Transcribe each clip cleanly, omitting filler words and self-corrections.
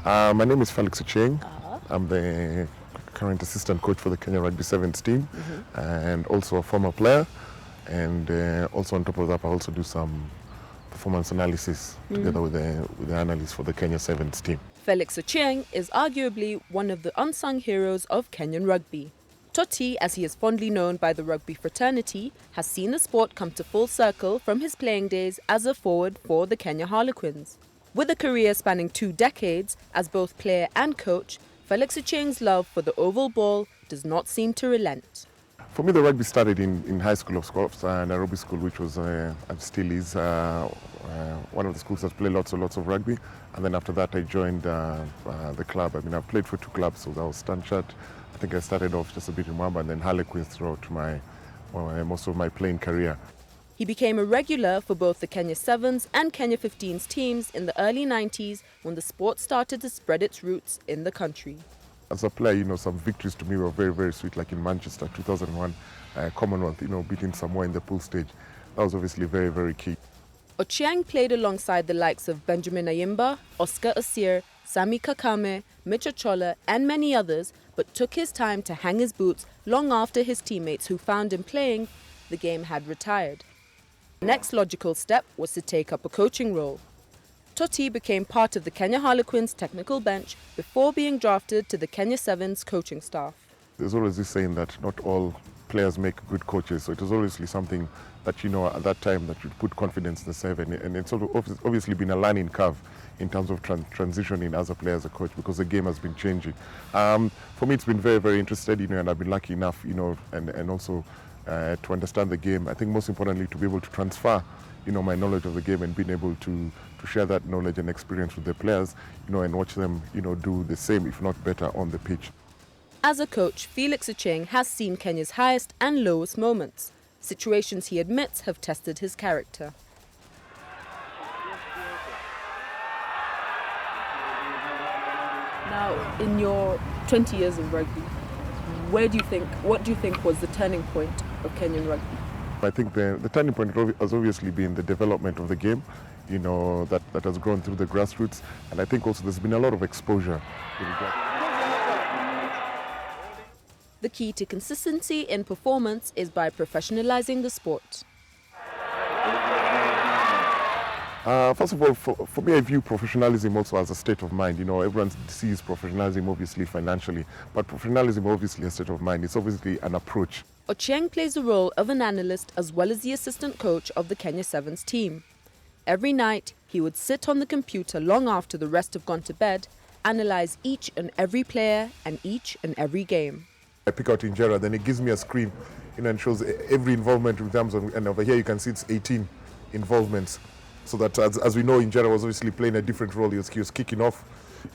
My name is Felix Ochieng. I'm the current assistant coach for the Kenya Rugby Sevens team, and also a former player. And also on top of that, I also do some performance analysis together with the analyst for the Kenya Sevens team. Felix Ochieng is arguably one of the unsung heroes of Kenyan rugby. Toti, as he is fondly known by the rugby fraternity, has seen the sport come to full circle from his playing days as a forward for the Kenya Harlequins. With a career spanning 2 decades as both player and coach, Felix Ochieng's love for the oval ball does not seem to relent. For me, the rugby started in high school, of course, Nairobi School, which was and still is one of the schools that play lots of rugby. And then after that, I joined the club. I mean, I've played for 2 clubs, so that was Stanchart. I think I started off just a bit in Mwamba, and then Harlequins throughout most of my playing career. He became a regular for both the Kenya Sevens and Kenya 15s teams in the early 90s when the sport started to spread its roots in the country. As a player, some victories to me were very, very sweet, like in Manchester 2001, Commonwealth, beating Samoa in the pool stage. That was obviously very, very key. Ochieng played alongside the likes of Benjamin Ayimba, Oscar Asir, Sami Kakame, Mitch Ochola and many others, but took his time to hang his boots long after his teammates who found him playing the game had retired. The next logical step was to take up a coaching role. Toti became part of the Kenya Harlequins technical bench before being drafted to the Kenya Sevens coaching staff. There's always this saying that not all players make good coaches, so it was obviously something that, at that time that you put confidence in the seven, and it's obviously been a learning curve in terms of transitioning as a player, as a coach, because the game has been changing. For me, it's been very, very interesting, and I've been lucky enough, and also to understand the game. I think most importantly to be able to transfer, my knowledge of the game and being able to share that knowledge and experience with the players, and watch them, do the same, if not better, on the pitch. As a coach, Felix Ochieng has seen Kenya's highest and lowest moments. Situations he admits have tested his character. Now, in your 20 years of rugby, what do you think was the turning point of Kenyan rugby? I think the turning point has obviously been the development of the game, that has grown through the grassroots. And I think also there's been a lot of exposure. The key to consistency in performance is by professionalizing the sport. First of all, for me, I view professionalism also as a state of mind. Everyone sees professionalism obviously financially, but professionalism obviously a state of mind. It's obviously an approach. Ochieng plays the role of an analyst as well as the assistant coach of the Kenya Sevens team. Every night, he would sit on the computer long after the rest have gone to bed, analyze each and every player and each and every game. I pick out Injera, then it gives me a screen, and shows every involvement in terms of, and over here you can see it's 18 involvements. So that as we know, Injera was obviously playing a different role. He was kicking off,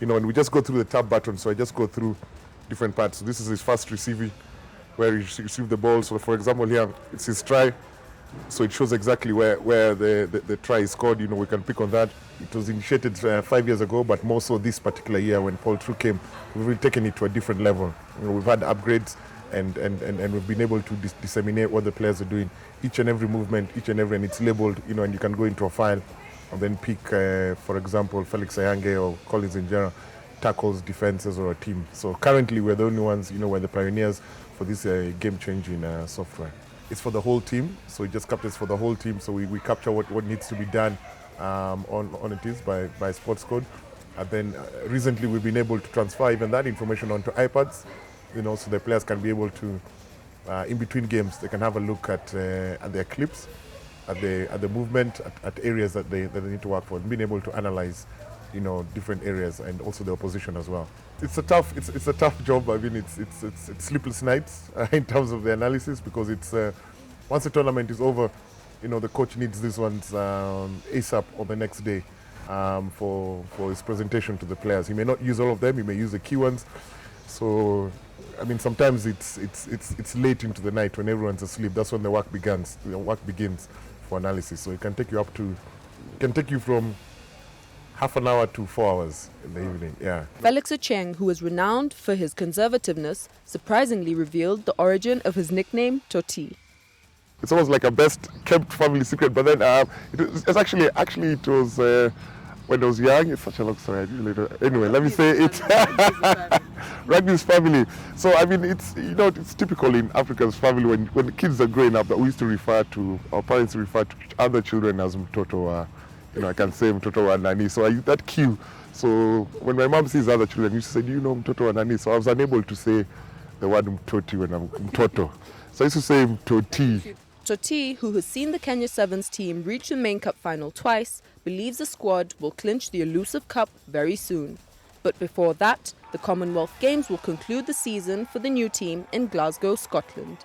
and we just go through the tab button. So I just go through different parts. So this is his first receiving, where he received the ball. So for example here, it's his try. So it shows exactly where the try is scored. We can pick on that. It was initiated 5 years ago, but more so this particular year when Paul True came, we've really taken it to a different level. We've had upgrades and we've been able to disseminate what the players are doing. Each and every movement, and it's labeled, and you can go into a file and then pick, for example, Felix Ochieng or Collins Injera, tackles, defenses, or a team. So currently we're the only ones, we're the pioneers for this game-changing software. It's for the whole team, so it just captures for the whole team. So we capture what needs to be done on it is by sports code. And then recently we've been able to transfer even that information onto iPads, so the players can be able to, in between games, they can have a look at their clips, at the movement, at areas that they need to work for, and being able to analyze, different areas and also the opposition as well. It's a tough job. I mean, it's sleepless nights in terms of the analysis, because it's once the tournament is over, the coach needs these ones ASAP on the next day for his presentation to the players. He may not use all of them. He may use the key ones. So, I mean, sometimes it's late into the night when everyone's asleep. That's when the work begins. The work begins for analysis. So it can take you from half an hour to 4 hours in the evening, yeah. Felix Ochieng, who is renowned for his conservativeness, surprisingly revealed the origin of his nickname, Toti. It's almost like a best-kept family secret, but then it was when I was young, it's such a long story. I really don't. Anyway, let me say it. Rugby is family. So I mean, it's it's typical in Africa's family when the kids are growing up that we used to refer to our parents refer to other children as mtoto. I can say mtoto wa nani. So I use that cue. So when my mom sees other children, she said, "Do you know mtoto wa nani?" So I was unable to say the word mtoti when I'm mtoto. So I used to say mtoti. Toti, who has seen the Kenya Sevens team reach the main cup final twice, believes the squad will clinch the elusive cup very soon. But before that, the Commonwealth Games will conclude the season for the new team in Glasgow, Scotland.